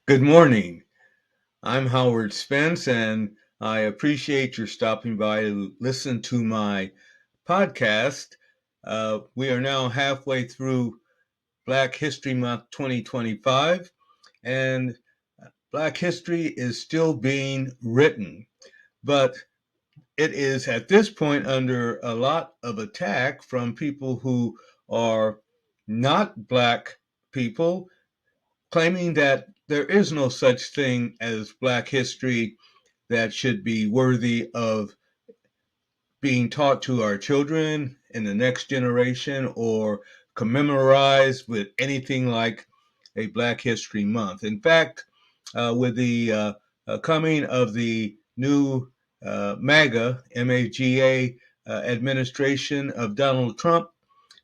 Good morning. I'm Howard Spence, and I appreciate your stopping by to listen to my podcast. We are now halfway through Black History Month 2025, and Black history is still being written, but it is at this point under a lot of attack from people who are not Black people, claiming that there is no such thing as Black history that should be worthy of being taught to our children in the next generation or commemorized with anything like a Black History Month. In fact, with the coming of the new MAGA, MAGA administration of Donald Trump,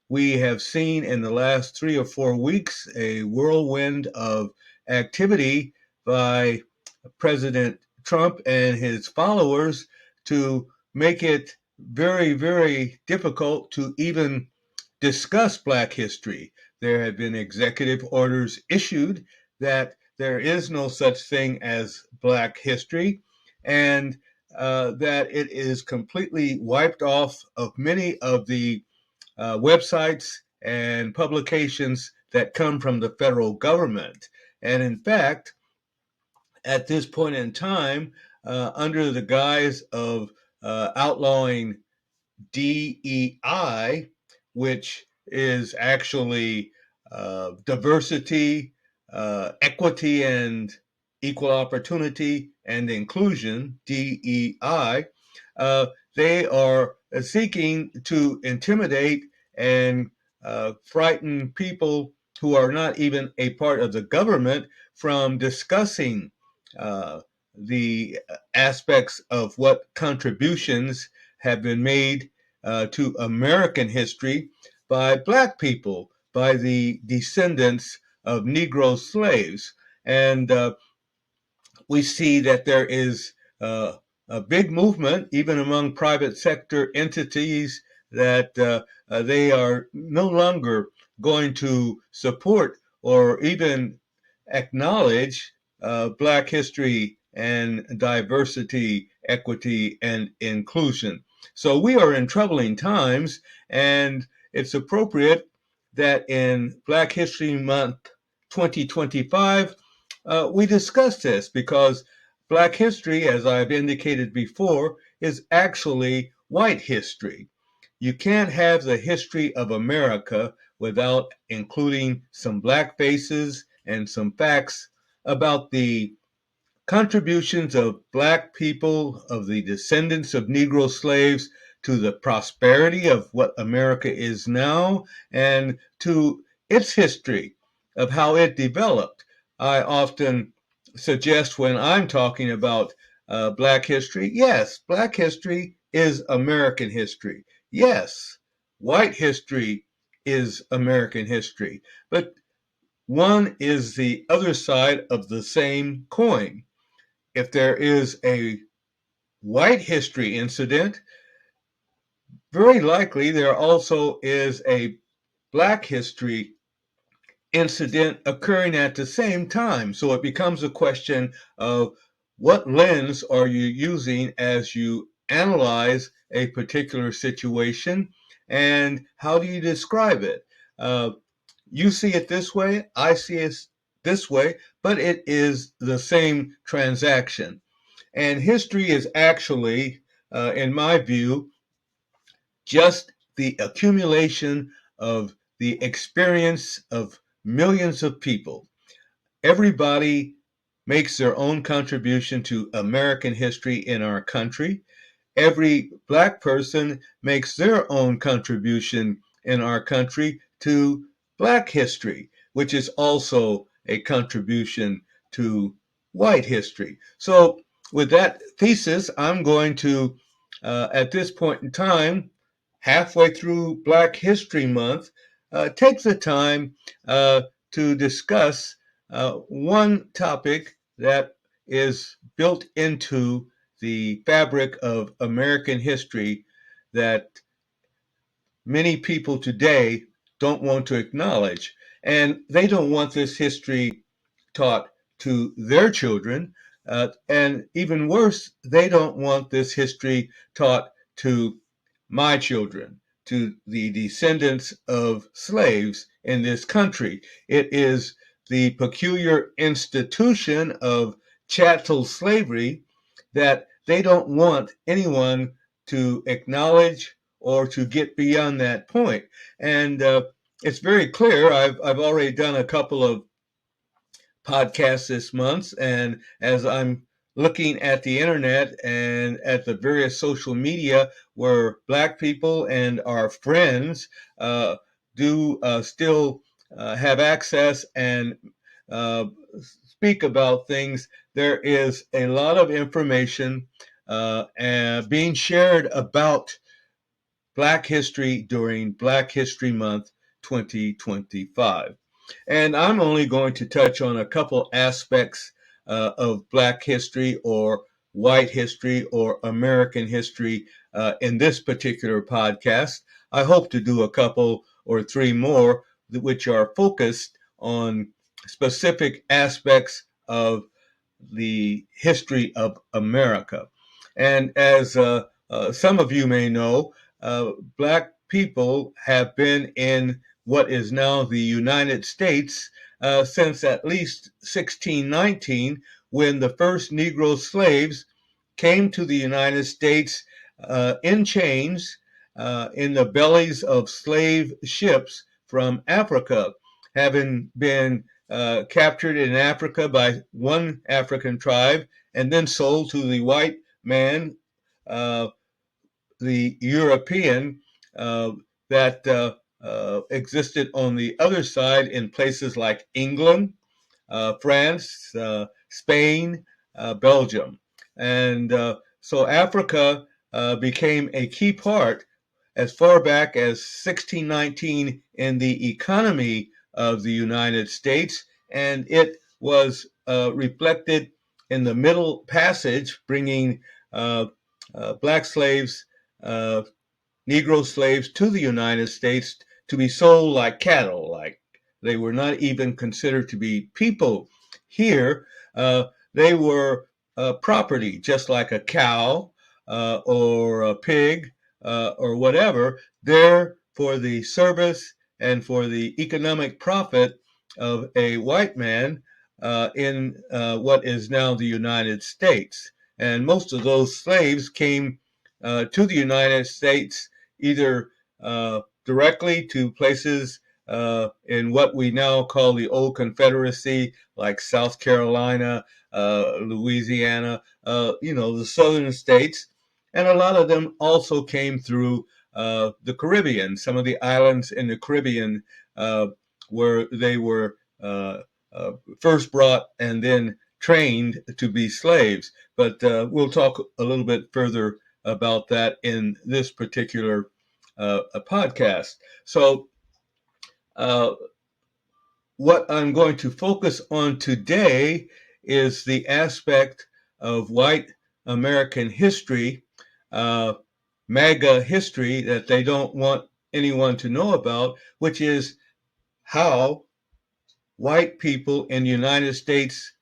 we have seen in the last 3 or 4 weeks a whirlwind of activity by President Trump and his followers to make it very, very difficult to even discuss Black history. There have been executive orders issued that there is no such thing as Black history, and that it is completely wiped off of many of the websites and publications that come from the federal government. And in fact, at this point in time, under the guise of outlawing DEI, which is actually diversity, equity, and equal opportunity and inclusion, DEI, they are seeking to intimidate and frighten people who are not even a part of the government from discussing uh, the aspects of what contributions have been made to American history by Black people, by the descendants of Negro slaves. And we see that there is a big movement, even among private sector entities, that they are no longer going to support or even acknowledge Black history and diversity, equity, and inclusion. So we are in troubling times, and it's appropriate that in Black History Month 2025, we discuss this because Black history, as I've indicated before, is actually white history. You can't have the history of America without including some Black faces and some facts about the contributions of Black people, of the descendants of Negro slaves, to the prosperity of what America is now, and to its history of how it developed. I often suggest when I'm talking about Black history, yes, Black history is American history. Yes, white history is American history. But one is the other side of the same coin. If there is a white history incident, very likely there also is a Black history incident occurring at the same time. So it becomes a question of what lens are you using as you analyze a particular situation and how do you describe it? Uh, you see it this way, I see it this way, but it is the same transaction. And history is actually, in my view, just the accumulation of the experience of millions of people. Everybody makes their own contribution to American history in our country. Every Black person makes their own contribution in our country to Black history, which is also a contribution to white history. So, with that thesis, I'm going to, at this point in time, halfway through Black History Month, take the time to discuss one topic that is built into the fabric of American history that many people today don't want to acknowledge. And they don't want this history taught to their children. And even worse, they don't want this history taught to my children, to the descendants of slaves in this country. It is the peculiar institution of chattel slavery that they don't want anyone to acknowledge or to get beyond that point. And it's very clear. I've already done a couple of podcasts this month, and as I'm looking at the internet and at the various social media where Black people and our friends do still have access and uh, speak about things, there is a lot of information and being shared about Black history during Black History Month 2025. And I'm only going to touch on a couple aspects of Black history or white history or American history in this particular podcast. I hope to do a couple or three more which are focused on specific aspects of the history of America. And as some of you may know, Black people have been in what is now the United States since at least 1619, when the first Negro slaves came to the United States in chains in the bellies of slave ships from Africa, having been captured in Africa by one African tribe and then sold to the white man, uh, the European, uh, that existed on the other side in places like England, France, Spain, Belgium. And so Africa became a key part as far back as 1619 in the economy of the United States, and it was reflected in the Middle Passage, bringing uh, Black slaves, uh, Negro slaves to the United States to be sold like cattle, like they were not even considered to be people here. They were property, just like a cow or a pig or whatever, there for the service and for the economic profit of a white man in what is now the United States. And most of those slaves came to the United States either directly to places in what we now call the old Confederacy, like South Carolina, Louisiana, the southern states. And a lot of them also came through the Caribbean, some of the islands in the Caribbean where they were first brought and then trained to be slaves. But we'll talk a little bit further about that in this particular podcast. So, what I'm going to focus on today is the aspect of white American history, MAGA history, that they don't want anyone to know about, which is how white people in the United States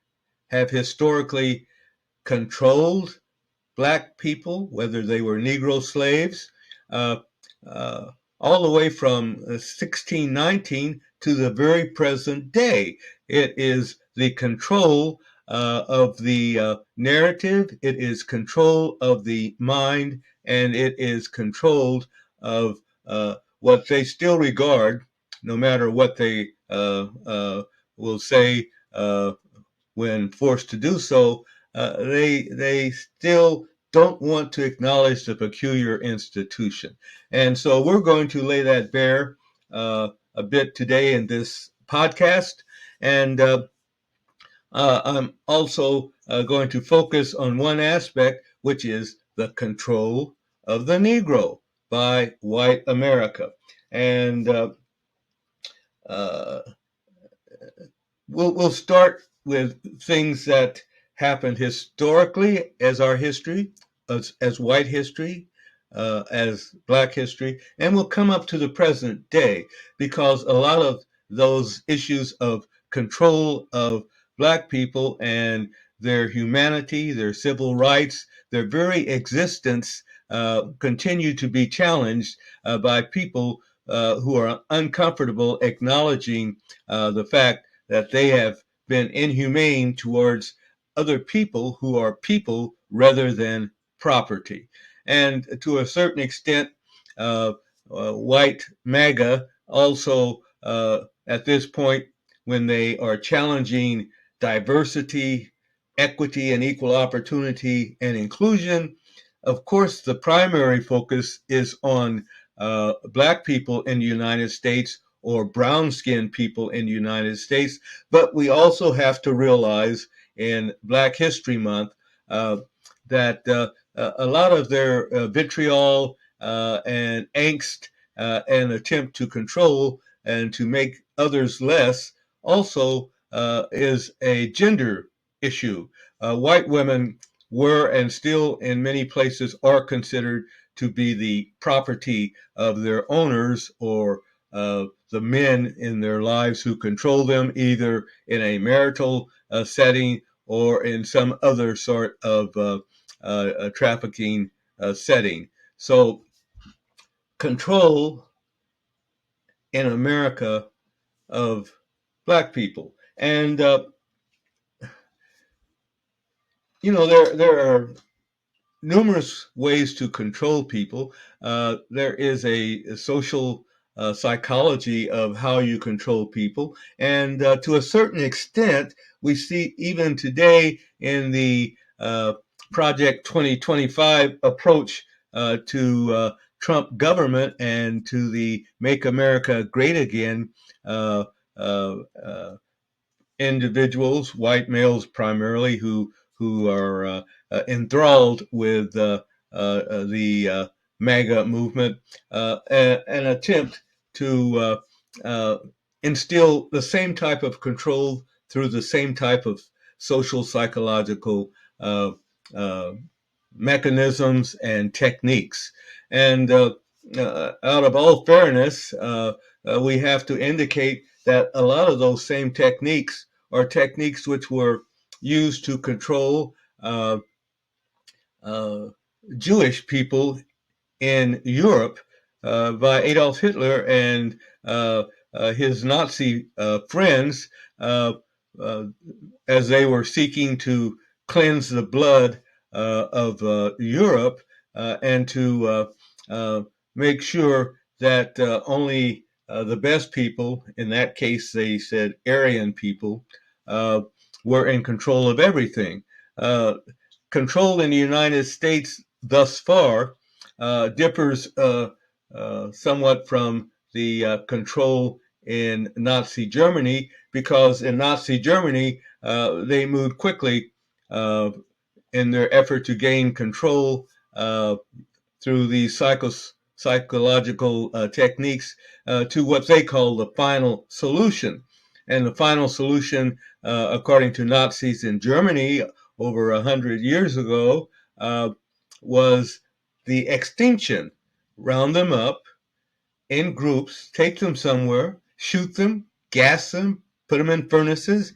have historically controlled Black people, whether they were Negro slaves, uh, uh, all the way from 1619 to the very present day. It is the control of the narrative, it is control of the mind, and it is controlled of what they still regard, no matter what they will say when forced to do so, they still don't want to acknowledge the peculiar institution. And so we're going to lay that bare a bit today in this podcast. And I'm also going to focus on one aspect, which is the control of the Negro by white America. And uh, we'll start with things that happened historically as our history, as white history, as Black history, and we'll come up to the present day, because a lot of those issues of control of Black people and their humanity, their civil rights, their very existence continue to be challenged by people who are uncomfortable acknowledging the fact that they have been inhumane towards other people who are people rather than property. And to a certain extent, white MAGA also, at this point, when they are challenging diversity, equity, and equal opportunity and inclusion, of course, the primary focus is on Black people in the United States or brown-skinned people in the United States. But we also have to realize in Black History Month that a lot of their vitriol and angst and attempt to control and to make others less also is a gender issue. White women were and still in many places are considered to be the property of their owners or the men in their lives who control them, either in a marital setting or in some other sort of trafficking setting. So control in America of Black people. And, there are numerous ways to control people. There is a social psychology of how you control people. And to a certain extent, we see even today in the Project 2025 approach to Trump government and to the Make America Great Again uh, uh, uh, individuals, white males primarily, who are enthralled with the MAGA movement, an attempt to instill the same type of control through the same type of social psychological uh, uh, mechanisms and techniques. And out of all fairness, we have to indicate that a lot of those same techniques are techniques which were used to control uh, Jewish people in Europe by Adolf Hitler and his Nazi friends uh, uh, as they were seeking to cleanse the blood of Europe and to make sure that only the best people, in that case they said Aryan people, uh, were in control of everything. Uh, Control in the United States thus far differs somewhat from the control in Nazi Germany, because in Nazi Germany they moved quickly in their effort to gain control through these psychological techniques to what they call the final solution. And the final solution, according to Nazis in Germany over 100 years ago, was the extinction. Round them up in groups, take them somewhere, shoot them, gas them, put them in furnaces.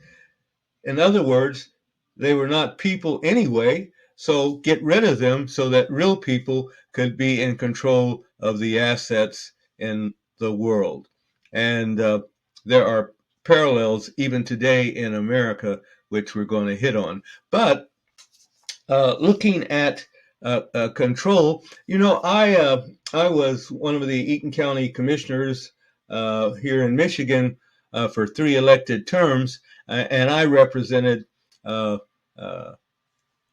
In other words, they were not people anyway, so get rid of them so that real people could be in control of the assets in the world. And there are parallels even today in America, which we're going to hit on. But looking at control, I was one of the Eaton County commissioners here in Michigan for 3 elected terms, and I represented uh, uh,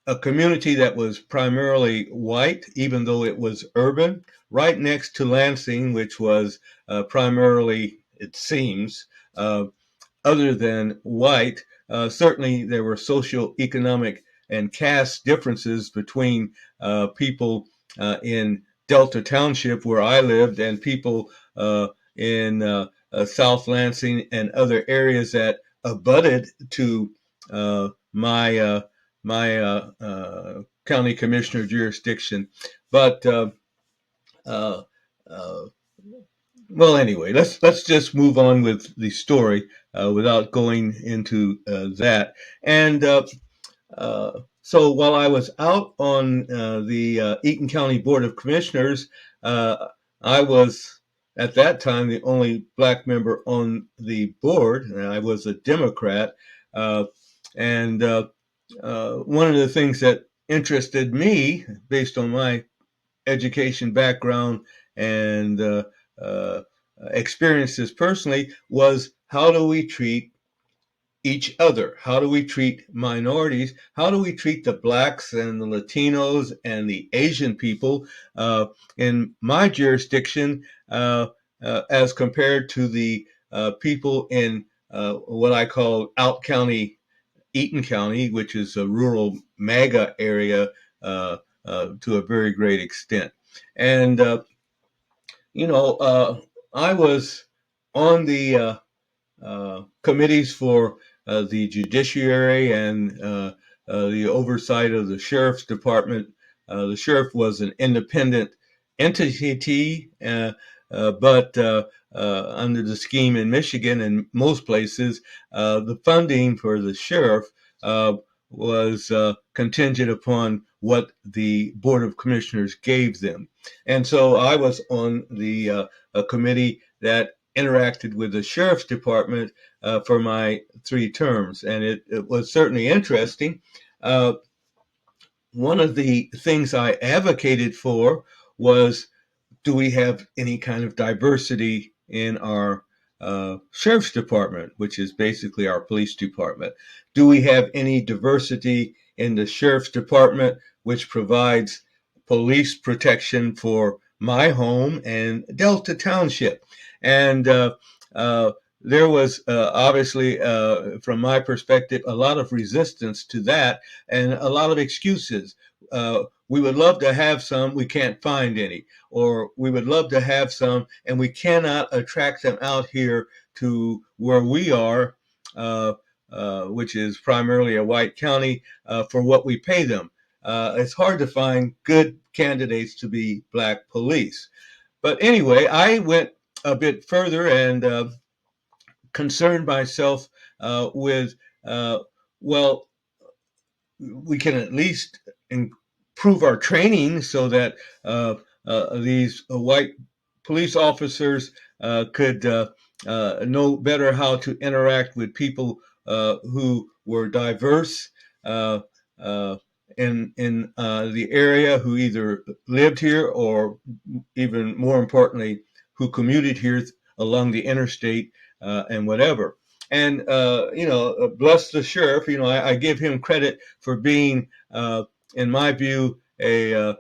a community that was primarily white, even though it was urban, right next to Lansing, which was primarily, it seems, uh, other than white. Certainly, there were socioeconomic and caste differences between people in Delta Township, where I lived, and people in South Lansing and other areas that abutted to my county commissioner jurisdiction. But uh, uh, Well, anyway, let's just move on with the story without going into that. And so while I was out on the Eaton County Board of Commissioners, uh, I was at that time the only black member on the board, and I was a Democrat. Uh, and one of the things that interested me, based on my education background and uh, experiences personally, was how do we treat each other? How do we treat minorities? How do we treat the blacks and the Latinos and the Asian people in my jurisdiction as compared to the people in what I call out county, Eaton County, which is a rural MAGA area to a very great extent. And, I was on the committees for the judiciary and the oversight of the sheriff's department. The sheriff was an independent entity, but under the scheme in Michigan and most places, the funding for the sheriff uh, was contingent upon what the Board of Commissioners gave them. And so I was on the a committee that interacted with the sheriff's department for my 3 terms, and it was certainly interesting. Uh, One of the things I advocated for was, do we have any kind of diversity in our sheriff's department, which is basically our police department? Do we have any diversity in the sheriff's department, which provides police protection for my home and Delta Township? And uh, there was obviously, from my perspective, a lot of resistance to that and a lot of excuses. We would love to have some, we can't find any, or we would love to have some and we cannot attract them out here to where we are, which is primarily a white county, for what we pay them. It's hard to find good candidates to be black police. But anyway, I went a bit further and concerned myself with, uh, well, we can at least improve our training so that these white police officers could know better how to interact with people who were diverse uh, uh, in the area, who either lived here or, even more importantly, who commuted here along the interstate and whatever. And bless the sheriff. I give him credit for being, in my view, a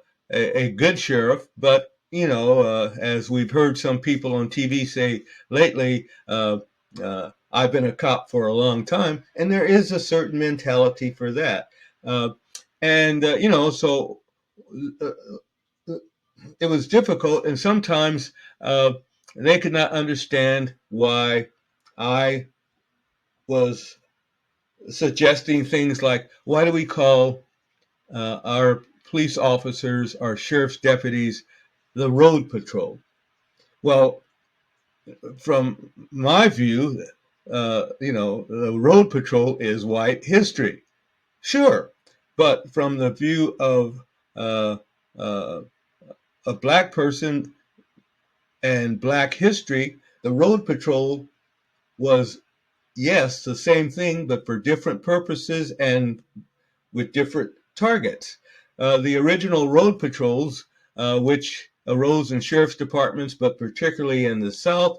good sheriff. But as we've heard some people on TV say lately, I've been a cop for a long time, and there is a certain mentality for that. Uh, and so uh, it was difficult, and sometimes uh, they could not understand why I was suggesting things like, why do we call our police officers, our sheriff's deputies, the road patrol? Well, from my view, the road patrol is white history, sure, but from the view of uh, uh, a black person and black history, the road patrol was, yes, the same thing, but for different purposes and with different targets. The original road patrols, which arose in sheriff's departments, but particularly in the South,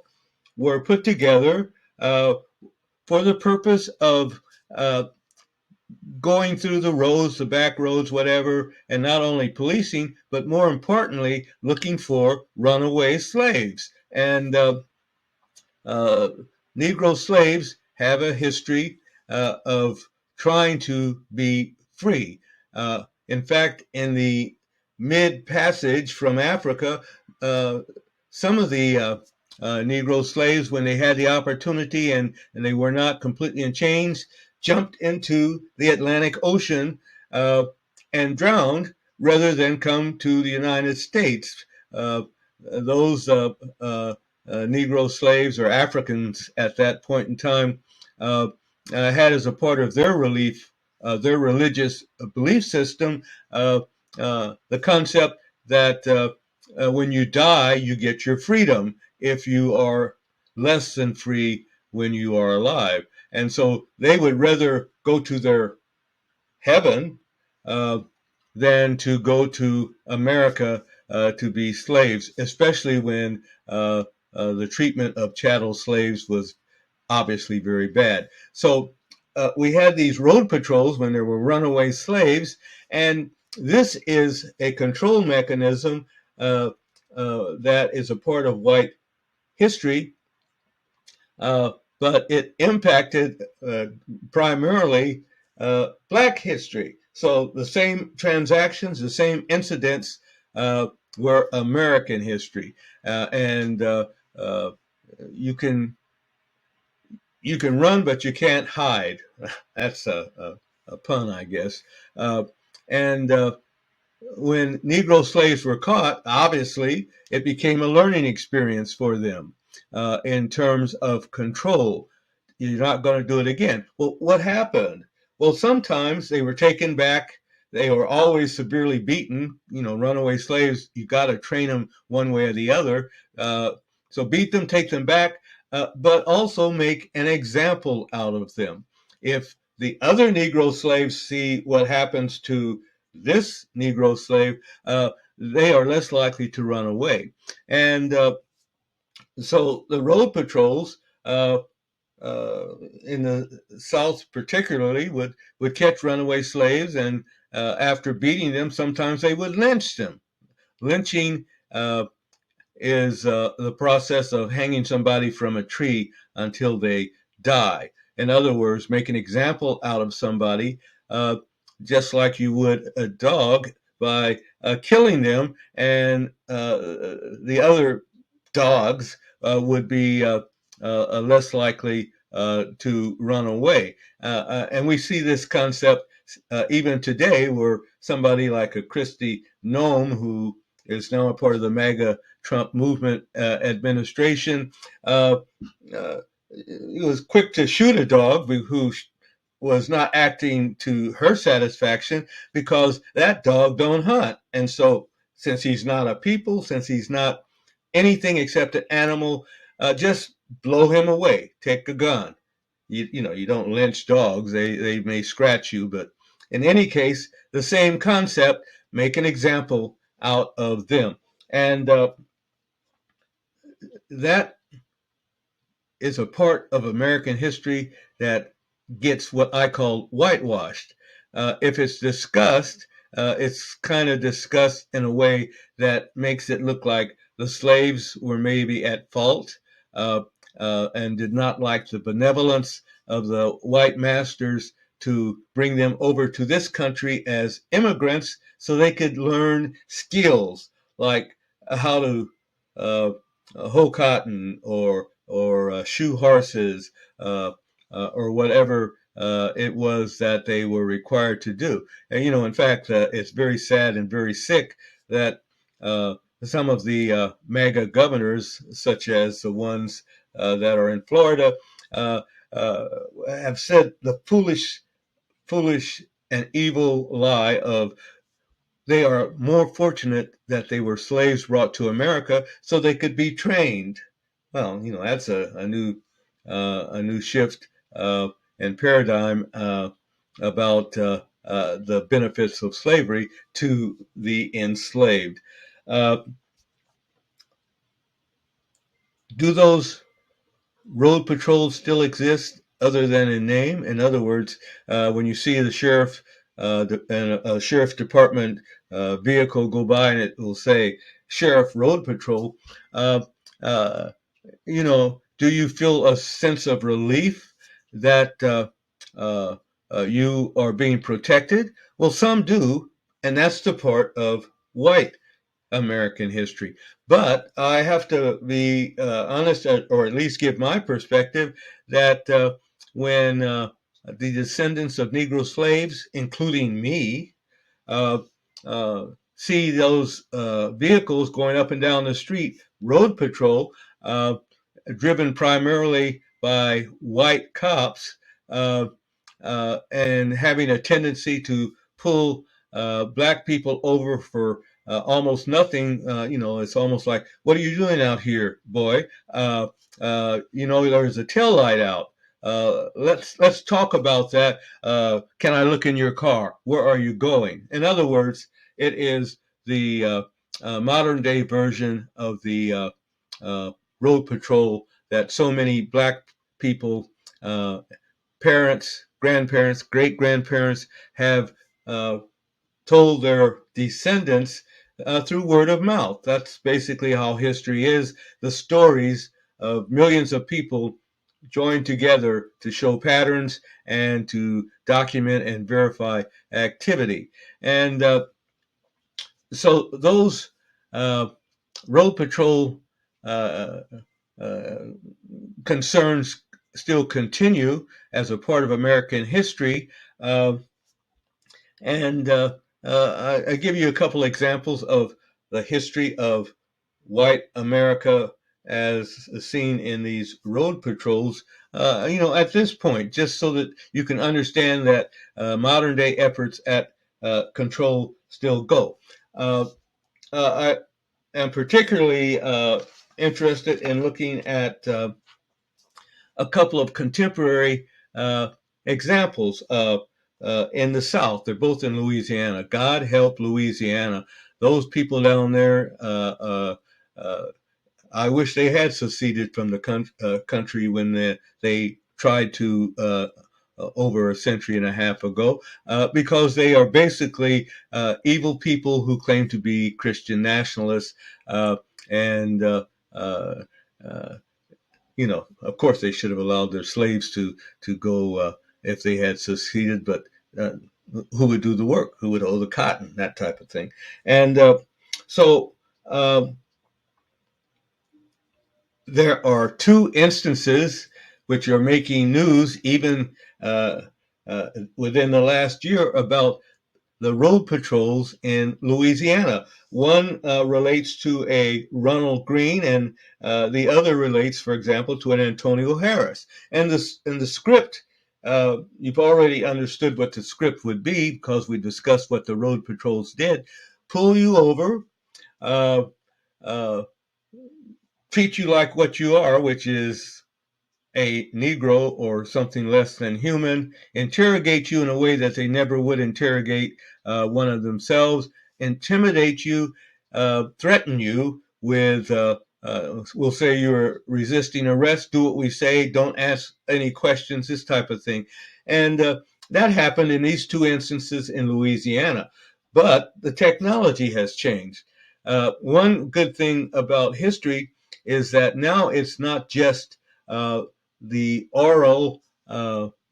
were put together for the purpose of going through the roads, the back roads, whatever, and not only policing, but more importantly, looking for runaway slaves. And uh, Negro slaves have a history of trying to be free. In fact, in the mid passage from Africa, uh, some of the Negro slaves, when they had the opportunity and they were not completely in chains, jumped into the Atlantic Ocean uh, and drowned rather than come to the United States. Those Negro slaves or Africans at that point in time had as a part of their their religious belief system, the concept that when you die, you get your freedom if you are less than free when you are alive. And so they would rather go to their heaven uh, than to go to America to be slaves, especially when the treatment of chattel slaves was obviously very bad. So we had these road patrols when there were runaway slaves, and this is a control mechanism that is a part of white history, uh, but it impacted primarily Black history. So the same transactions, the same incidents were American history, and you can run, but you can't hide. That's a pun, I guess. And when Negro slaves were caught, obviously it became a learning experience for them in terms of control. You're not going to do it again. Well, what happened? Well, sometimes they were taken back. They were always severely beaten. You know, runaway slaves, you got to train them one way or the other. So beat them, take them back, but also make an example out of them. If the other Negro slaves see what happens to this Negro slave, they are less likely to run away. And so the road patrols in the South, particularly, would catch runaway slaves, and after beating them, sometimes they would lynch them. Lynching is the process of hanging somebody from a tree until they die. In other words, make an example out of somebody, uh, just like you would a dog, by killing them, and the other dogs would be less likely to run away. And we see this concept even today, where somebody like a Christy Nome, who is now a part of the MAGA Trump movement administration, he was quick to shoot a dog who was not acting to her satisfaction, because that dog don't hunt. And so, since he's not a people, since he's not anything except an animal, just blow him away. Take a gun. You know, you don't lynch dogs. They may scratch you, but in any case, the same concept. Make an example out of them. And that is a part of American history that gets what I call whitewashed. If it's discussed, it's kind of discussed in a way that makes it look like the slaves were maybe at fault, uh, and did not like the benevolence of the white masters to bring them over to this country as immigrants so they could learn skills like how to uh, hoe cotton, or shoe horses, or whatever it was that they were required to do. And you know, in fact, it's very sad and very sick that some of the MAGA governors, such as the ones that are in Florida, uh, uh, have said the foolish and evil lie of they are more fortunate that they were slaves brought to America so they could be trained. Well, you know, that's a new shift and paradigm about the benefits of slavery to the enslaved. Uh, do those road patrols still exist other than in name? In other words, when you see the sheriff and a sheriff department vehicle go by and it will say Sheriff Road Patrol, uh, uh, you know, do you feel a sense of relief that uh, you are being protected? Well, some do, and that's the part of white American history. But I have to be honest, or at least give my perspective, that when the descendants of Negro slaves, including me, uh, uh, see those vehicles going up and down the street, road patrol, driven primarily by white cops, and having a tendency to pull black people over for almost nothing. It's almost like, what are you doing out here, boy? There's a tail light out. Let's talk about that. Can I look in your car? Where are you going? In other words, it is the modern day version of the road patrol that so many black people, parents, grandparents, great grandparents have told their descendants through word of mouth. That's basically how history is. The stories of millions of people joined together to show patterns and to document and verify activity. And so those road patrol uh, uh, concerns still continue as a part of American history. Uh, and I give you a couple examples of the history of white America as seen in these road patrols. At this point, just so that you can understand that modern day efforts at control still go. I am particularly interested in looking at a couple of contemporary examples in the South. They're both in Louisiana. God help Louisiana. Those people down there, uh, I wish they had seceded from the country when they tried to over a century and a half ago, because they are basically evil people who claim to be Christian nationalists. And of course, they should have allowed their slaves to go if they had seceded, but uh, who would do the work? Who would hoe the cotton? That type of thing. And so there are two instances which are making news, even uh, within the last year, about the road patrols in Louisiana. One relates to a Ronald Green, and the other relates, for example, to an Antonio Harris. And the script, you've already understood what the script would be because we discussed what the road patrols did: pull you over, uh, uh, treat you like what you are, which is a Negro or something less than human, interrogate you in a way that they never would interrogate one of themselves, intimidate you, threaten you with, we'll say you're resisting arrest, do what we say, don't ask any questions, this type of thing. And that happened in these two instances in Louisiana. But the technology has changed. One good thing about history is that now it's not just the oral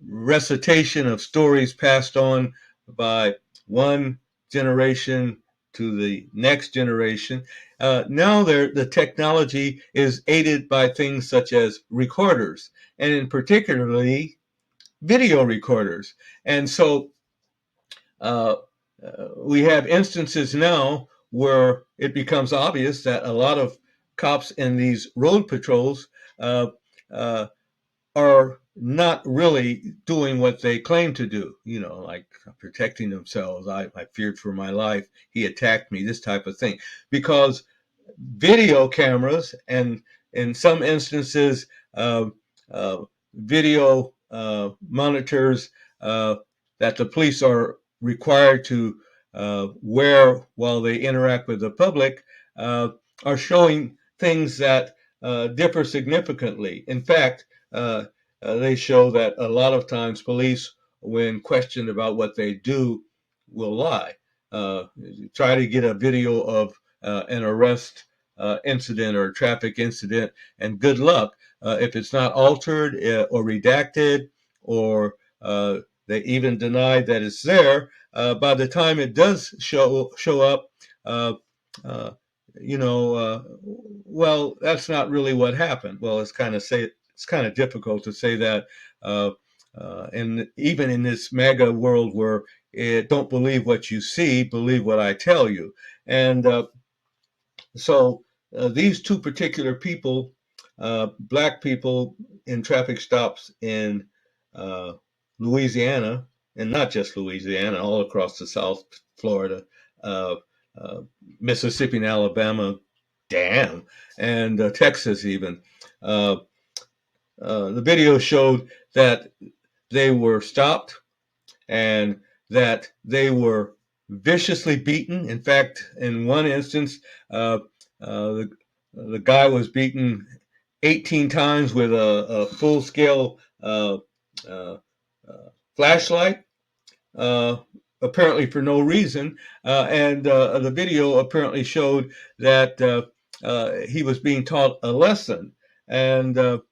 recitation of stories passed on by one generation to the next generation. Now the technology is aided by things such as recorders, and in particularly video recorders. And so uh, we have instances now where it becomes obvious that a lot of cops in these road patrols uh, uh, are not really doing what they claim to do, like protecting themselves. I feared for my life. He attacked me, this type of thing. Because video cameras and in some instances, uh, video monitors that the police are required to wear while they interact with the public are showing things that differ significantly. In fact, they show that a lot of times police, when questioned about what they do, will lie. Uh, Try to get a video of an arrest incident or a traffic incident, and good luck. If it's not altered or redacted, or they even deny that it's there, by the time it does show up, uh, uh, well, that's not really what happened. Well, it's kind of difficult to say that, and even in this MAGA world where don't believe what you see, believe what I tell you. And so these two particular people Black people in traffic stops in uh, Louisiana, and not just Louisiana, all across the South, Florida, uh, uh, Mississippi and Alabama, damn, and Texas even. Uh, the video showed that they were stopped and that they were viciously beaten. In fact, in one instance, the guy was beaten 18 times with a full scale uh, flashlight, uh, apparently for no reason. And the video apparently showed that he was being taught a lesson. And the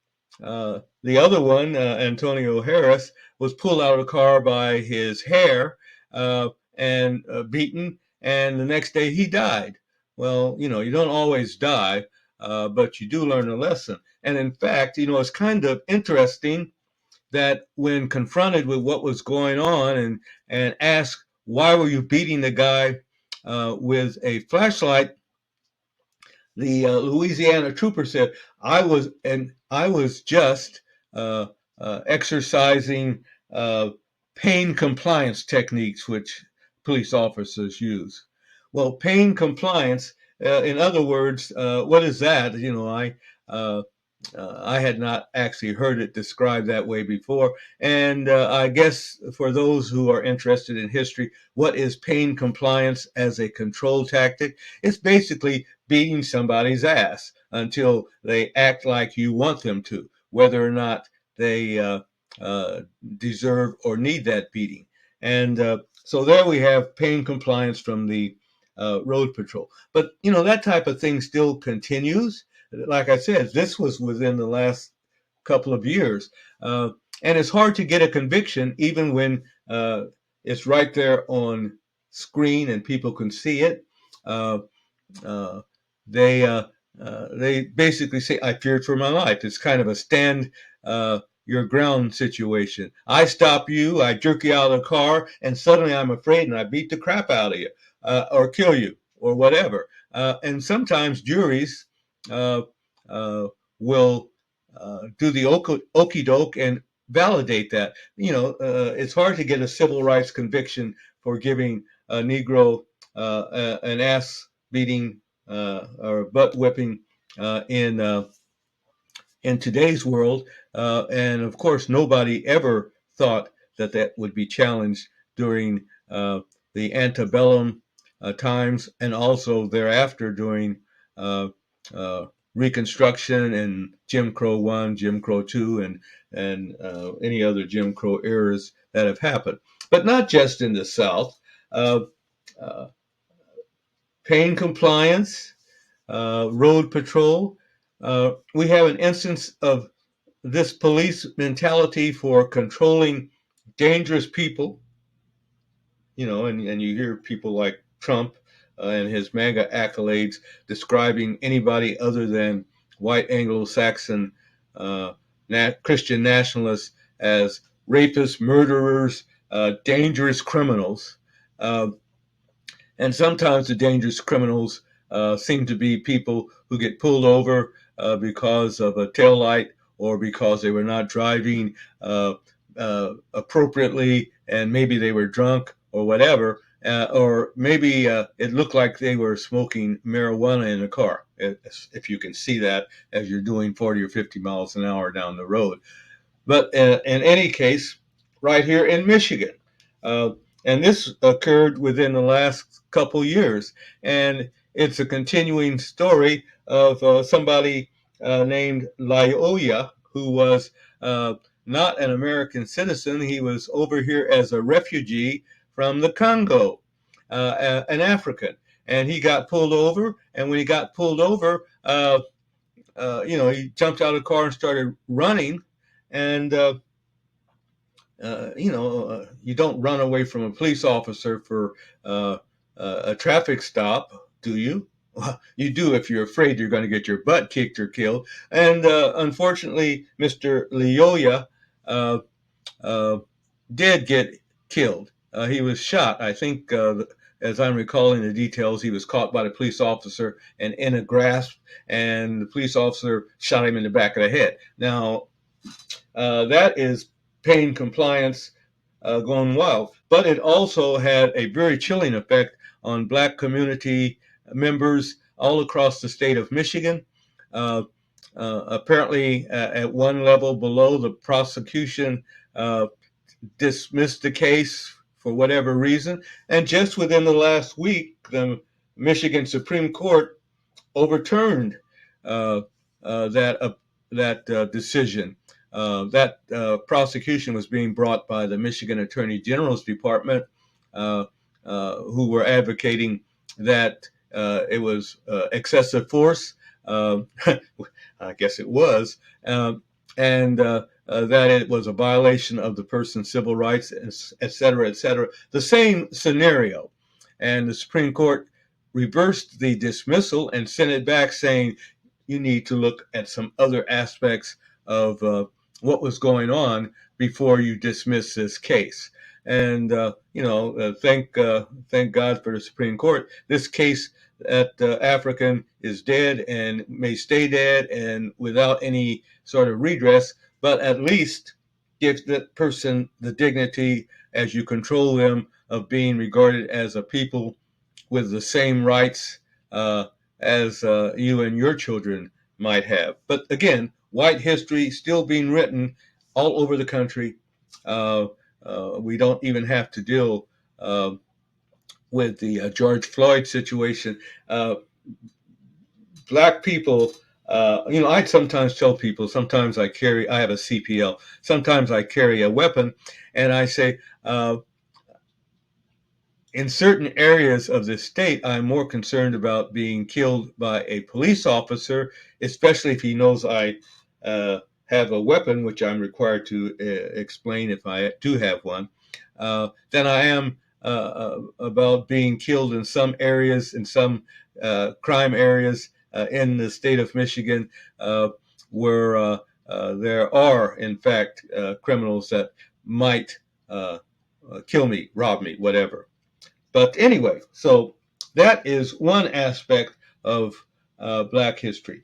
other one, Antonio Harris, was pulled out of the car by his hair and beaten, and the next day he died. Well, you don't always die, but you do learn a lesson. And in fact, it's kind of interesting that when confronted with what was going on and asked, why were you beating the guy with a flashlight, the Louisiana trooper said, I was just uh, exercising pain compliance techniques, which police officers use. Well, pain compliance, in other words, what is that? Uh, I had not actually heard it described that way before. And I guess for those who are interested in history, what is pain compliance as a control tactic? It's basically beating somebody's ass until they act like you want them to, whether or not they uh, deserve or need that beating. And so there we have pain compliance from the road patrol. But, that type of thing still continues. Like I said, this was within the last couple of years. And it's hard to get a conviction even when it's right there on screen and people can see it. Uh, uh, they basically say, "I feared for my life." It's kind of a stand your ground situation. I stop you, I jerk you out of the car, and suddenly I'm afraid and I beat the crap out of you or kill you or whatever. And sometimes juries uh, uh, will do the okey doke and validate that. It's hard to get a civil rights conviction for giving a Negro an ass beating or butt whipping in today's world. And of course, nobody ever thought that that would be challenged during the antebellum times and also thereafter during uh, uh, Reconstruction and Jim Crow 1, Jim Crow 2, and any other Jim Crow eras that have happened. But not just in the South. Uh, uh, Pain compliance, road patrol. We have an instance of this police mentality for controlling dangerous people, and you hear people like Trump and his MAGA accolades describing anybody other than white Anglo-Saxon Christian nationalists as rapists, murderers, dangerous criminals. Uh, and sometimes the dangerous criminals seem to be people who get pulled over because of a taillight or because they were not driving appropriately and maybe they were drunk or whatever. Or maybe it looked like they were smoking marijuana in the car, if you can see that as you're doing 40 or 50 miles an hour down the road. But in any case, right here in Michigan, uh, and this occurred within the last couple years, and it's a continuing story of somebody named Lyoya who was uh, not an American citizen. He was over here as a refugee from the Congo, an African, and he got pulled over. And when he got pulled over, he jumped out of the car and started running. And you don't run away from a police officer for a traffic stop, do you? Well, you do if you're afraid you're going to get your butt kicked or killed. And unfortunately, Mr. Lyoya uh, did get killed. He was shot. I think as I'm recalling the details, he was caught by the police officer and in a grasp, and the police officer shot him in the back of the head. Now, that is pain compliance gone wild. But it also had a very chilling effect on Black community members all across the state of Michigan. Apparently, at one level below, the prosecution dismissed the case for whatever reason. And just within the last week, the Michigan Supreme Court overturned uh, that decision. That prosecution was being brought by the Michigan Attorney General's Department, who were advocating that it was excessive force. I guess it was, and that it was a violation of the person's civil rights, et cetera, et cetera. The same scenario. And the Supreme Court reversed the dismissal and sent it back saying you need to look at some other aspects of what was going on before you dismiss this case. And thank God for the Supreme Court. This case at African is dead and may stay dead and without any sort of redress, but at least give that person the dignity as you control them of being regarded as a people with the same rights as you and your children might have. But again, white history still being written all over the country. We don't even have to deal with the George Floyd situation. Black people, I sometimes tell people, sometimes I have a CPL, sometimes I carry a weapon, and I say, in certain areas of the state, I'm more concerned about being killed by a police officer, especially if he knows I have a weapon, which I'm required to explain if I do have one, than I am about being killed in some areas, in some crime areas in the state of Michigan, where there are, in fact, criminals that might kill me, rob me, whatever. But anyway, so that is one aspect of Black history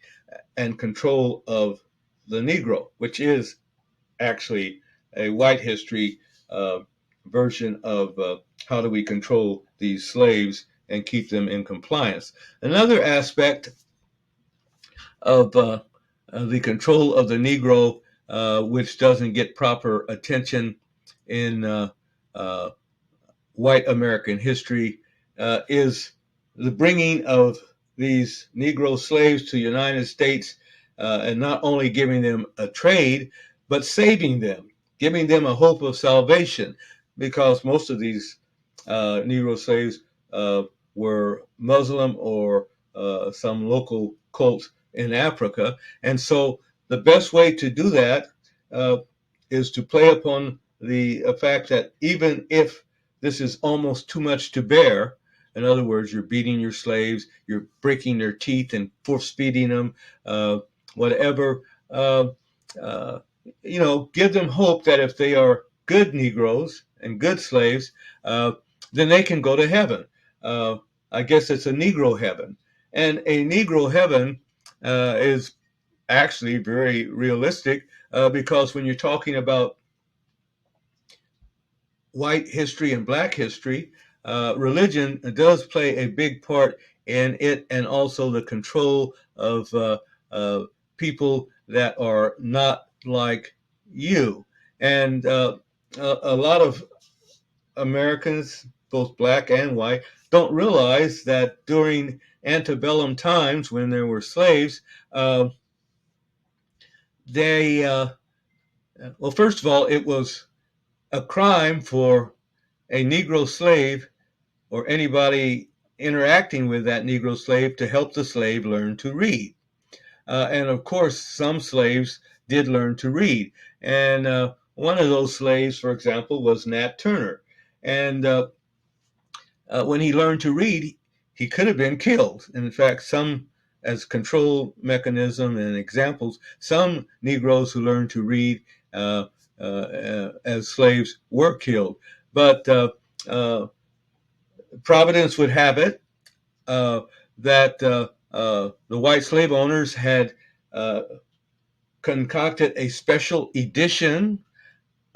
and control of the Negro, which is actually a white history version of how do we control these slaves and keep them in compliance. Another aspect of the control of the Negro, which doesn't get proper attention in white American history, is the bringing of these Negro slaves to the United States, and not only giving them a trade, but saving them, giving them a hope of salvation, because most of these Negro slaves were Muslim or some local cult in Africa. And so the best way to do that is to play upon the fact that even if this is almost too much to bear, in other words, you're beating your slaves, you're breaking their teeth and force feeding them, whatever, give them hope that if they are good Negroes and good slaves, then they can go to heaven. I guess it's a Negro heaven. And a Negro heaven is actually very realistic because when you're talking about white history and Black history, religion does play a big part in it, and also the control of people that are not like you. And a lot of Americans, both Black and white, don't realize that during antebellum times when there were slaves, well, first of all, it was a crime for a Negro slave or anybody interacting with that Negro slave to help the slave learn to read. And of course, some slaves did learn to read. And one of those slaves, for example, was Nat Turner. And when he learned to read, he could have been killed. And in fact, as control mechanism and examples, some Negroes who learned to read as slaves were killed. But Providence would have it that the white slave owners had concocted a special edition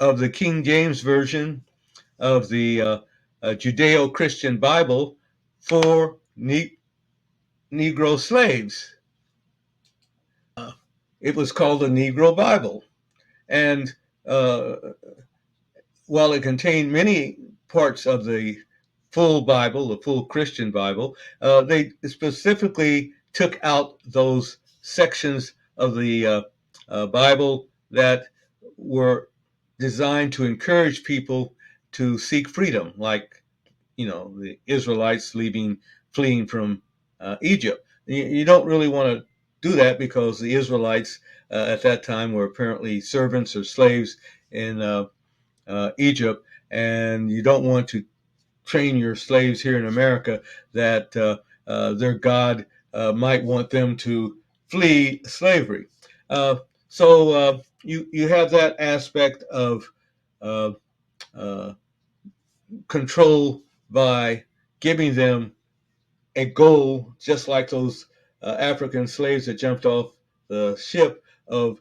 of the King James Version of the Judeo-Christian Bible for Negro slaves. It was called the Negro Bible. And while it contained many parts of the full Bible, the full Christian Bible, they specifically took out those sections of the Bible that were designed to encourage people to seek freedom, like, the Israelites fleeing from Egypt. You don't really want to do that because the Israelites at that time were apparently servants or slaves in Egypt, and you don't want to train your slaves here in America that their God might want them to flee slavery. So you have that aspect of uh, uh, control by giving them a goal, just like those African slaves that jumped off the ship, of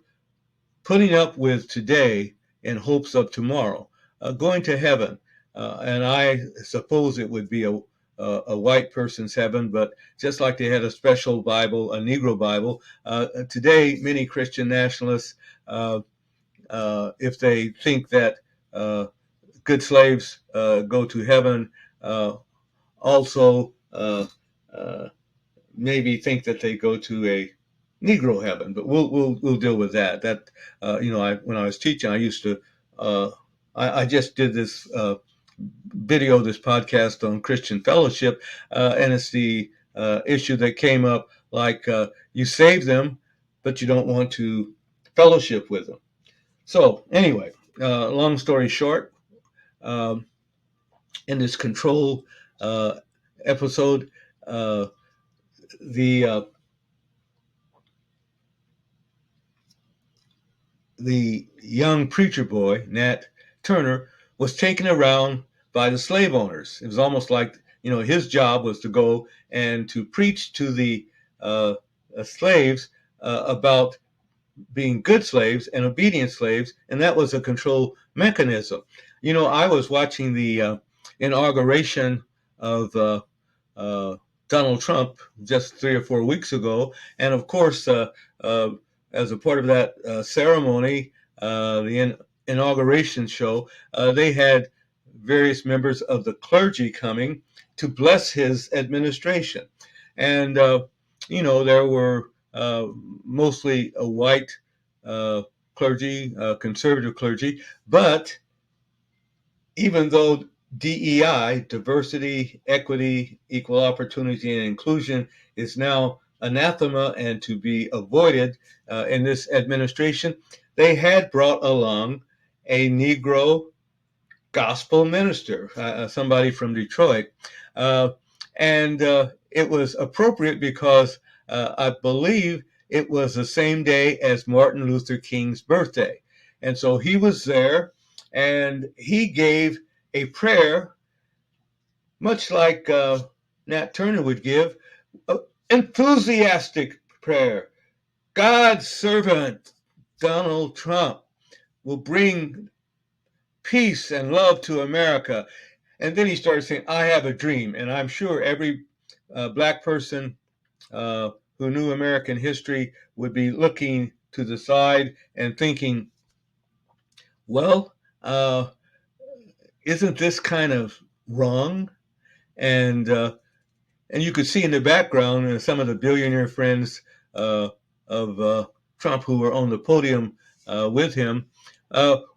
putting up with today in hopes of tomorrow, going to heaven. And I suppose it would be a white person's heaven, but just like they had a special Bible, a Negro Bible, today many Christian nationalists, if they think that good slaves go to heaven, also maybe think that they go to a Negro heaven, but we'll deal with that. That when I was teaching, I used to I just did this video, this podcast on Christian fellowship, and it's the issue that came up, like you save them, but you don't want to fellowship with them. So anyway, long story short, um, in this control episode, the the young preacher boy, Nat Turner, was taken around by the slave owners. It was almost like, his job was to go and to preach to the slaves about being good slaves and obedient slaves, and that was a control mechanism. I was watching the inauguration of uh, Donald Trump just 3 or 4 weeks ago, and of course, uh, as a part of that ceremony, the inauguration show, they had various members of the clergy coming to bless his administration, and there were mostly a white clergy, conservative clergy, but even though DEI, diversity, equity, equal opportunity, and inclusion, is now anathema and to be avoided in this administration, they had brought along a Negro gospel minister, somebody from Detroit. Uh, and it was appropriate because I believe it was the same day as Martin Luther King's birthday. And so he was there, and he gave a prayer, much like Nat Turner would give, an enthusiastic prayer. God's servant, Donald Trump, will bring peace and love to America. And then he started saying, I have a dream. And I'm sure every black person who knew American history would be looking to the side and thinking, well, isn't this kind of wrong? And and you could see in the background some of the billionaire friends of Trump who were on the podium with him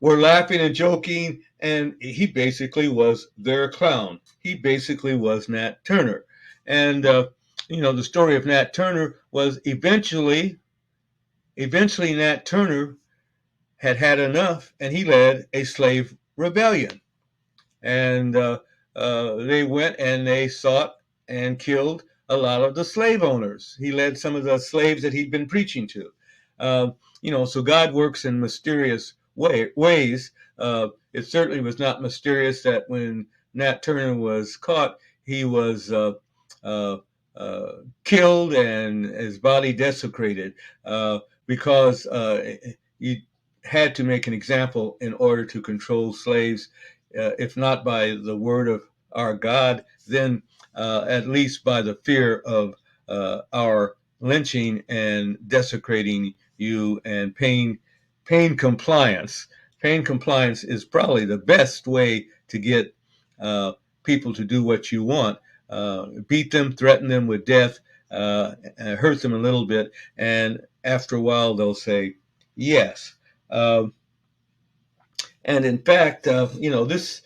were laughing and joking, and he basically was their clown. He basically was Nat Turner. And the story of Nat Turner was eventually Nat Turner had enough, and he led a slave rebellion. And they went and they sought and killed a lot of the slave owners. He led some of the slaves that he'd been preaching to. So God works in mysterious ways. It certainly was not mysterious that when Nat Turner was caught, he was uh, killed and his body desecrated because you had to make an example in order to control slaves, if not by the word of our God, then at least by the fear of our lynching and desecrating you and pain compliance. Pain compliance is probably the best way to get people to do what you want. Beat them, threaten them with death, hurt them a little bit, and after a while they'll say yes. Um, and in fact, this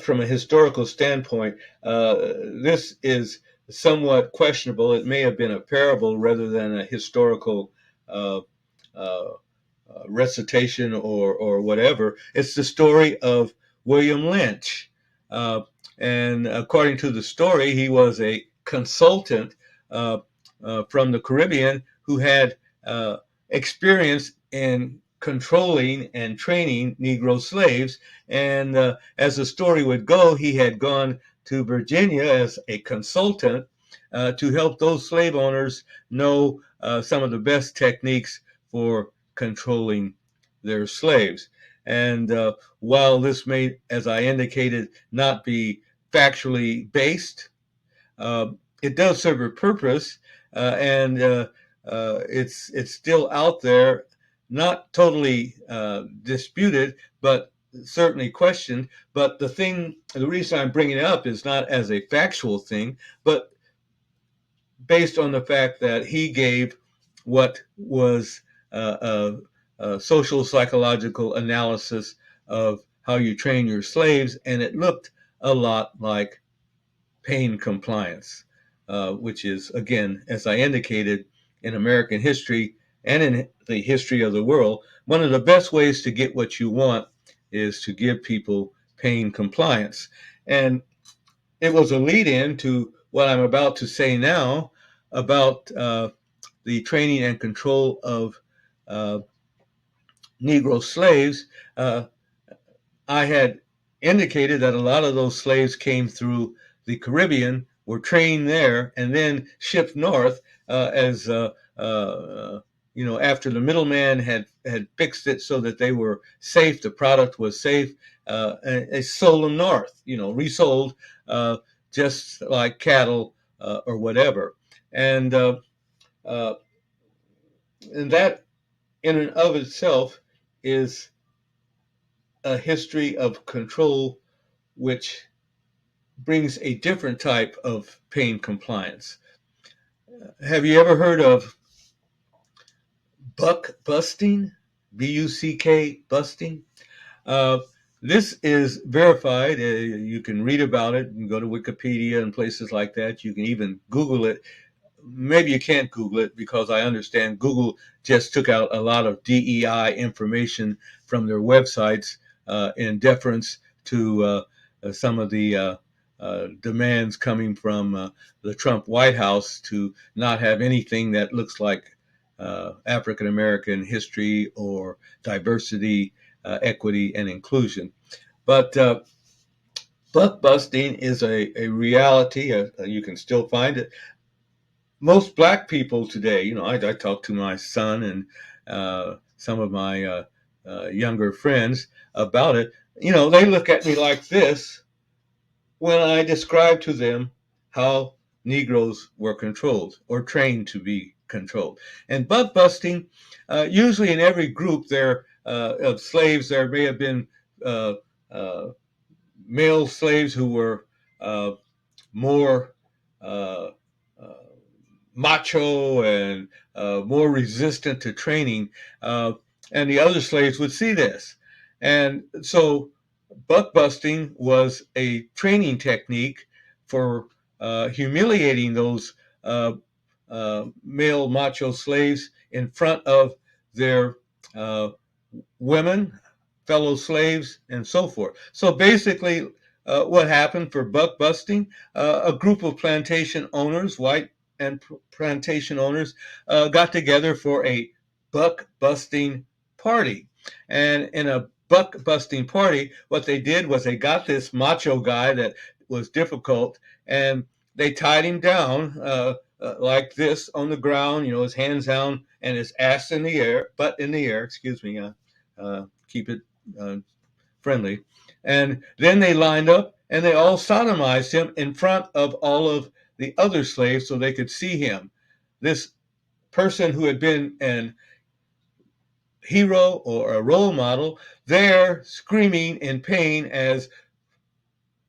from a historical standpoint, this is somewhat questionable. It may have been a parable rather than a historical uh, uh, recitation or whatever. It's the story of William Lynch. Uh, and according to the story, he was a consultant uh, from the Caribbean who had experience in controlling and training Negro slaves. And as the story would go, he had gone to Virginia as a consultant to help those slave owners know some of the best techniques for controlling their slaves. And while this may, as I indicated, not be factually based, uh, it does serve a purpose, and it's still out there, not totally disputed, but certainly questioned. But the reason I'm bringing it up is not as a factual thing, but based on the fact that he gave what was a social psychological analysis of how you train your slaves, and it looked a lot like pain compliance, which is, again, as I indicated, in American history and in the history of the world, one of the best ways to get what you want is to give people pain compliance. And it was a lead in to what I'm about to say now about the training and control of uh, Negro slaves. I had indicated that a lot of those slaves came through the Caribbean, were trained there, and then shipped north as after the middleman had fixed it so that they were safe, the product was safe, and they sold them north, resold uh, just like cattle or whatever, and uh, and that in and of itself is a history of control, which brings a different type of pain compliance. Have you ever heard of buck busting? BUCK busting? Uh, this is verified. You can read about it. You can go to Wikipedia and places like that. You can even Google it. Maybe you can't Google it because I understand Google just took out a lot of DEI information from their websites in deference to some of the demands coming from the Trump White House to not have anything that looks like African American history or diversity, equity, and inclusion. But buck busting is a reality. You can still find it. Most Black people today, I talk to my son and some of my younger friends about it. They look at me like this when I describe to them how Negroes were controlled or trained to be controlled. And buck busting, usually in every group there of slaves, there may have been uh, uh, male slaves who were uh, more uh, uh, macho and more resistant to training. And the other slaves would see this. And so buck busting was a training technique for humiliating those male macho slaves in front of their uh, women, fellow slaves, and so forth. So basically, what happened for buck busting? A group of plantation owners, white and plantation owners, got together for a buck busting party. And in a buck busting party, what they did was they got this macho guy that was difficult, and they tied him down like this on the ground, his hands down and his ass in the air, butt in the air, excuse me, keep it friendly. And then they lined up and they all sodomized him in front of all of the other slaves so they could see him. This person who had been an hero or a role model, there screaming in pain as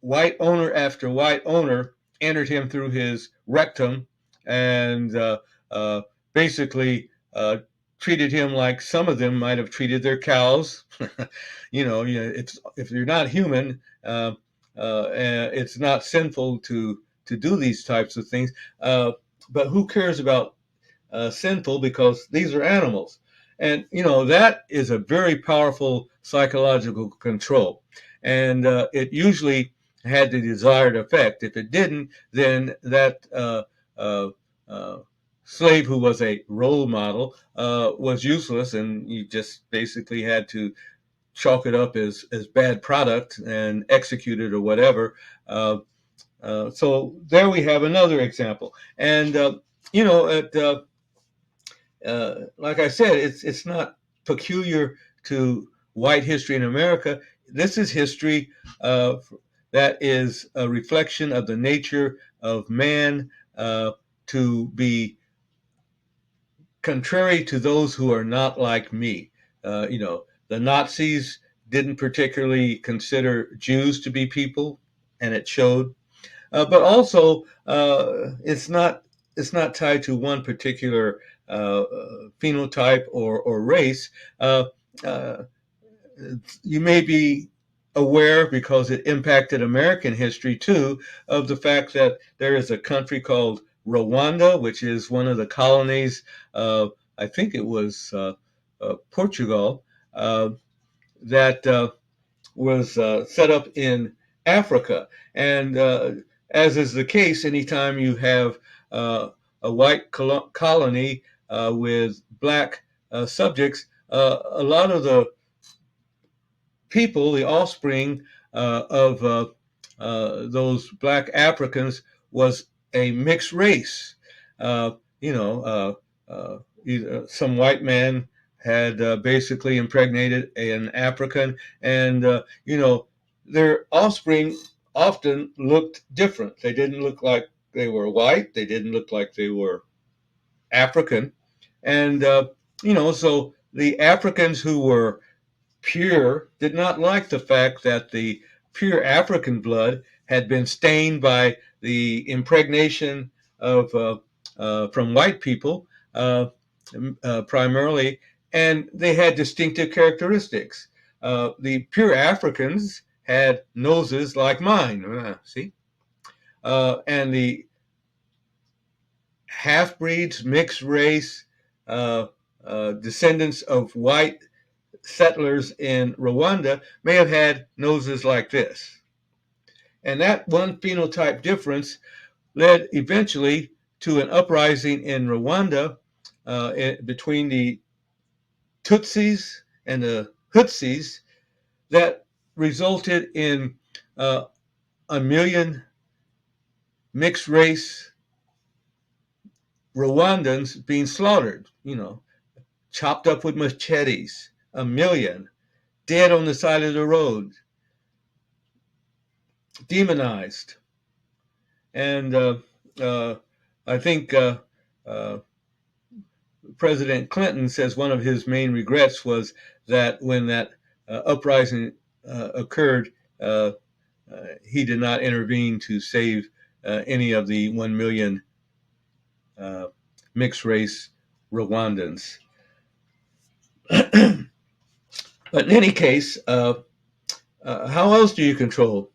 white owner after white owner entered him through his rectum and basically treated him like some of them might have treated their cows. If you're not human, it's not sinful to do these types of things. But who cares about sinful, because these are animals. And, that is a very powerful psychological control. And it usually had the desired effect. If it didn't, then that slave who was a role model was useless, and you just basically had to chalk it up as bad product and execute it or whatever. So there we have another example. And, like I said, it's not peculiar to white history in America. This is history that is a reflection of the nature of man to be contrary to those who are not like me. The Nazis didn't particularly consider Jews to be people, and it showed. But also, it's not tied to one particular phenotype or race. Uh, you may be aware, because it impacted American history too, of the fact that there is a country called Rwanda, which is one of the colonies of, I think it was Portugal, that was set up in Africa. And as is the case, anytime you have a white colony with black subjects, a lot of the people, the offspring of those black Africans, was a mixed race. Uh, you know, some white man had basically impregnated an African, and their offspring often looked different. They didn't look like they were white. They didn't look like they were African, and so the Africans who were pure did not like the fact that the pure African blood had been stained by the impregnation of from white people primarily, and they had distinctive characteristics. The pure Africans had noses like mine, see, and the half-breeds, mixed race, descendants of white settlers in Rwanda may have had noses like this. And that one phenotype difference led eventually to an uprising in Rwanda between the Tutsis and the Hutsis that resulted in a million mixed race Rwandans being slaughtered, chopped up with machetes, a million, dead on the side of the road, demonized. And I think President Clinton says one of his main regrets was that when that uprising occurred, he did not intervene to save any of the 1 million mixed race Rwandans. But in any case, how else do you control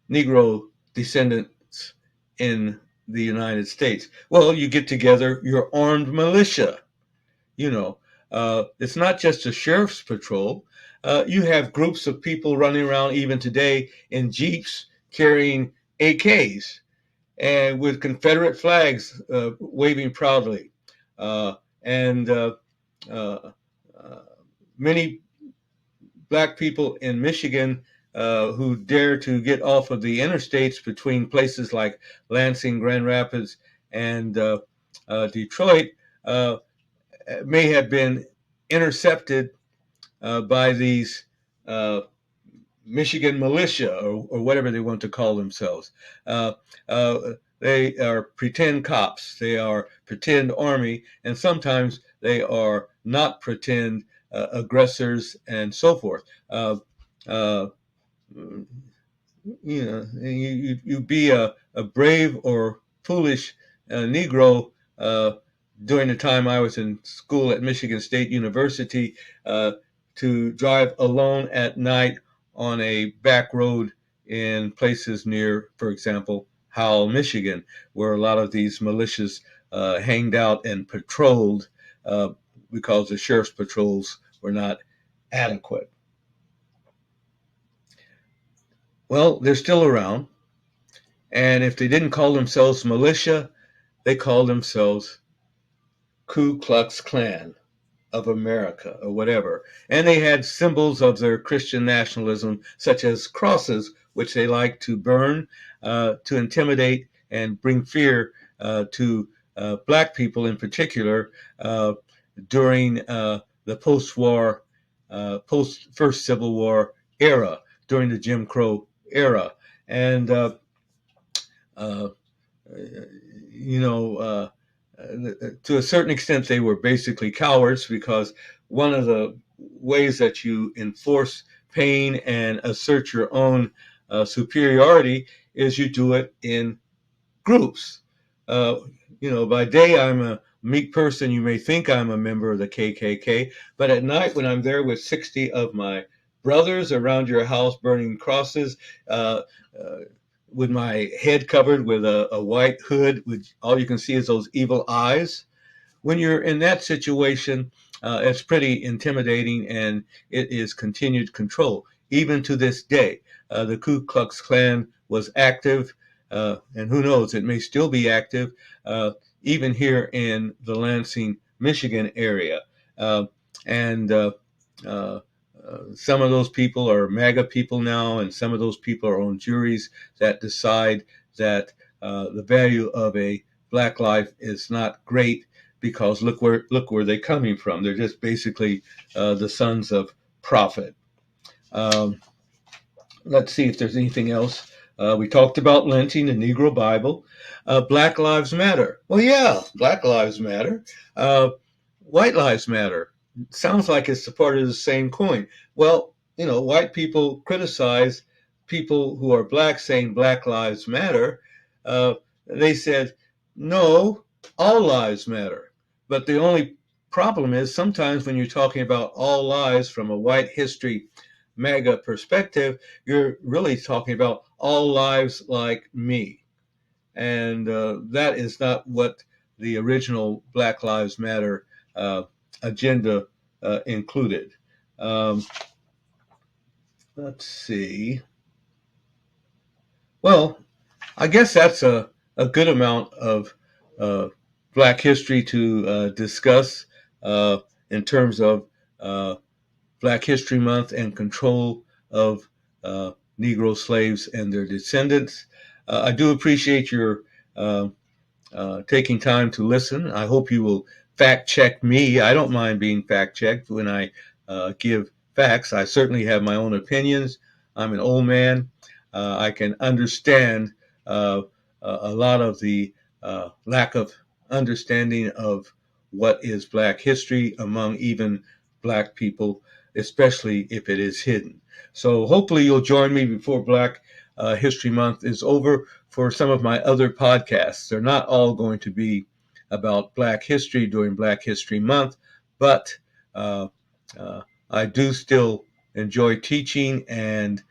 Negro descendants in the United States? Well, you get together your armed militia. It's not just a sheriff's patrol. You have groups of people running around even today in Jeeps carrying AKs and with Confederate flags waving proudly. And many black people in Michigan who dare to get off of the interstates between places like Lansing, Grand Rapids, and Detroit may have been intercepted by these Michigan militia or whatever they want to call themselves. Uh, uh, they are pretend cops, they are pretend army, and sometimes they are not pretend aggressors and so forth. Uh, you be a brave or foolish Negro during the time I was in school at Michigan State University to drive alone at night on a back road in places near, for example, Howell, Michigan, where a lot of these militias hanged out and patrolled uh, because the sheriff's patrols were not adequate. Well, they're still around. And if they didn't call themselves militia, they called themselves Ku Klux Klan of America or whatever. And they had symbols of their Christian nationalism, such as crosses, which they liked to burn to intimidate and bring fear to Black people in particular during the post-war, post-first Civil War era, during the Jim Crow era. And uh, you know, to a certain extent, they were basically cowards because one of the ways that you enforce pain and assert your own superiority is you do it in groups. Uh, by day I'm a meek person. You may think I'm a member of the KKK, but at night when I'm there with 60 of my brothers around your house burning crosses, uh, uh, with my head covered with a white hood, which all you can see is those evil eyes. When you're in that situation, it's pretty intimidating and it is continued control. Even to this day, the Ku Klux Klan was active, and who knows, it may still be active, even here in the Lansing, Michigan area. Uh, and uh, some of those people are MAGA people now, and some of those people are on juries that decide that the value of a Black life is not great because look where they're coming from. They're just basically the sons of profit. Um, let's see if there's anything else. We talked about lynching, the Negro Bible. Black Lives Matter. Well, yeah, Black Lives Matter. Uh, White Lives Matter. Sounds like it's a part of the same coin. Well, white people criticize people who are black saying Black Lives Matter. Uh, they said, no, all lives matter. But the only problem is sometimes when you're talking about all lives from a white history MAGA perspective, you're really talking about all lives like me. And that is not what the original Black Lives Matter agenda included. Um, let's see. Well, I guess that's a good amount of uh, Black history to discuss in terms of uh, Black History Month and control of uh, Negro slaves and their descendants. I do appreciate your uh, taking time to listen. I hope you will fact check me. I don't mind being fact checked when I give facts. I certainly have my own opinions. I'm an old man. I can understand uh, a lot of the lack of understanding of what is Black history among even Black people, especially if it is hidden. So hopefully you'll join me before Black History Month is over for some of my other podcasts. They're not all going to be about Black history during Black History Month, but uh, uh, I do still enjoy teaching and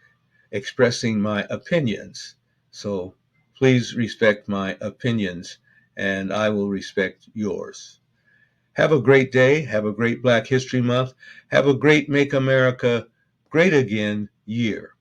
expressing my opinions. So please respect my opinions, and I will respect yours. Have a great day. Have a great Black History Month. Have a great Make America Great Again year.